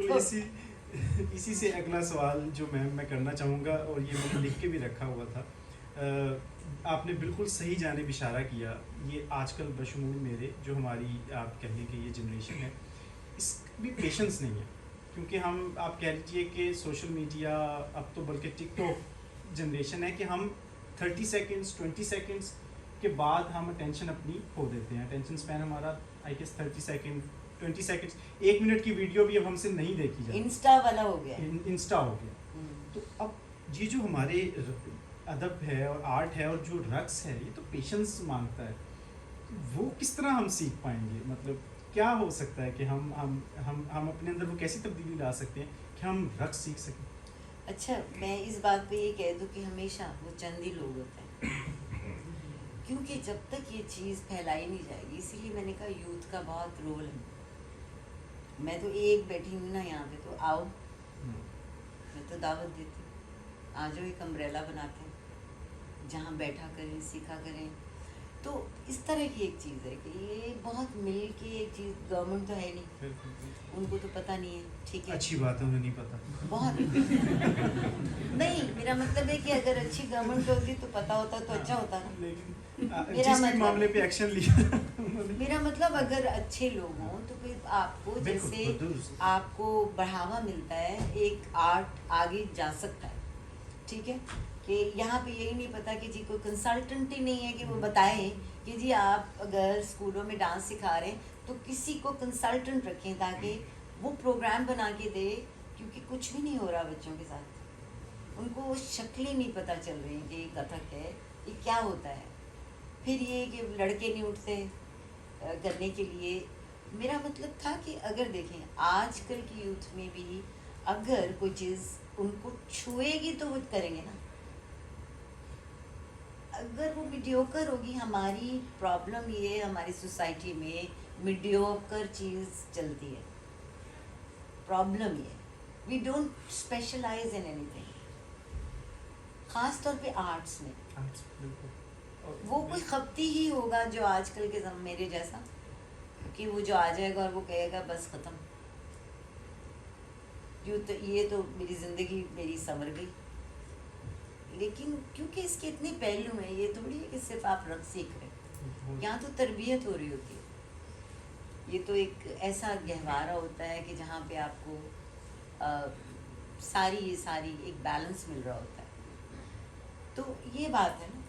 बिल्कुल तो इसी से अगला सवाल जो मैं करना चाहूँगा, और ये मैंने लिख के भी रखा हुआ था। आपने बिल्कुल सही जानिब इशारा किया। ये आजकल बशमूल मेरे जो हमारी आप कहिए कि ये जनरेशन है, इस भी पेशेंस नहीं है। क्योंकि हम आप कह लीजिए कि सोशल मीडिया, अब तो बल्कि टिकटॉक जनरेशन है कि हम 30 सेकंड्स 20 सेकंड्स के बाद हम अटेंशन अपनी खो देते हैं। अटेंशन स्पैन हमारा I guess 30 second 20 seconds, 1 minute की वीडियो भी अब हमसे नहीं देखी जाती। इंस्टा वाला हो गया। इंस्टा हो गया। तो अब ये जो हमारे अदब है और आर्ट है और जो रक्स है, ये तो पेशेंस मांगता है। तो वो किस तरह हम सीख पाएंगे? मतलब क्या हो सकता है कि हम अपने अंदर वो कैसी तब्दीली ला सकते हैं कि हम रक्स सीख सकें? अच्छा, मैं इस बात पे ये कह दूं कि हमेशा वो चंद ही लोग होते हैं, क्योंकि जब तक ये चीज़ फैलाई नहीं जाएगी, इसीलिए मैंने कहा यूथ का बहुत रोल है। मैं तो एक बैठी हूँ ना यहाँ पे, तो आओ, मैं तो दावत देती हूँ, आ जाओ, एक अम्ब्रेला बनाते हैं जहाँ बैठा करें, सीखा करें। तो इस तरह की एक चीज़ है कि ये बहुत मिल के एक चीज़, गवर्नमेंट तो है नहीं, उनको तो पता नहीं है, ठीक है, अच्छी बात है, उन्हें नहीं पता। बहुत नहीं, मेरा मतलब है कि अगर अच्छी गवर्नमेंट होती तो पता होता तो अच्छा होता ना। लेकिन मेरा जिस भी मतलब मामले पे एक्शन लिया मेरा मतलब अगर अच्छे लोग हों तो फिर आपको, बिल्कुल, जैसे दुरुस्त। आपको बढ़ावा मिलता है, एक आर्ट आगे जा सकता है, ठीक है। कि यहाँ पे यही नहीं पता कि जी कोई कंसल्टेंट ही नहीं है कि वो बताए कि जी आप अगर स्कूलों में डांस सिखा रहे हैं तो किसी को कंसल्टेंट रखें ताकि वो प्रोग्राम बना के दे, क्योंकि कुछ भी नहीं हो रहा बच्चों के साथ। उनको शक्लें नहीं पता चल रही कि ये कथक है, ये क्या होता है। फिर ये कि लड़के नहीं उठते करने के लिए। मेरा मतलब था कि अगर देखें आजकल की यूथ में भी अगर कोई चीज़ उनको छुएगी तो वो करेंगे ना। अगर वो मीडियोकर होगी, हमारी प्रॉब्लम ये है, हमारी सोसाइटी में मीडियोकर चीज़ चलती है। प्रॉब्लम ये, we don't specialise in anything, ख़ास तौर पे आर्ट्स में। वो कोई खपती ही होगा जो आजकल के मेरे जैसा, कि वो जो आ जाएगा और वो कहेगा बस ख़त्म, ये तो मेरी ज़िंदगी मेरी संवर गई। लेकिन क्योंकि इसके इतने पहलू हैं, ये थोड़ी है कि सिर्फ आप रक्स सीख रहे हैं, यहाँ तो तरबियत हो रही होती है। ये तो एक ऐसा गहवारा होता है कि जहाँ पे आपको सारी एक बैलेंस मिल रहा होता है। तो ये बात है ना।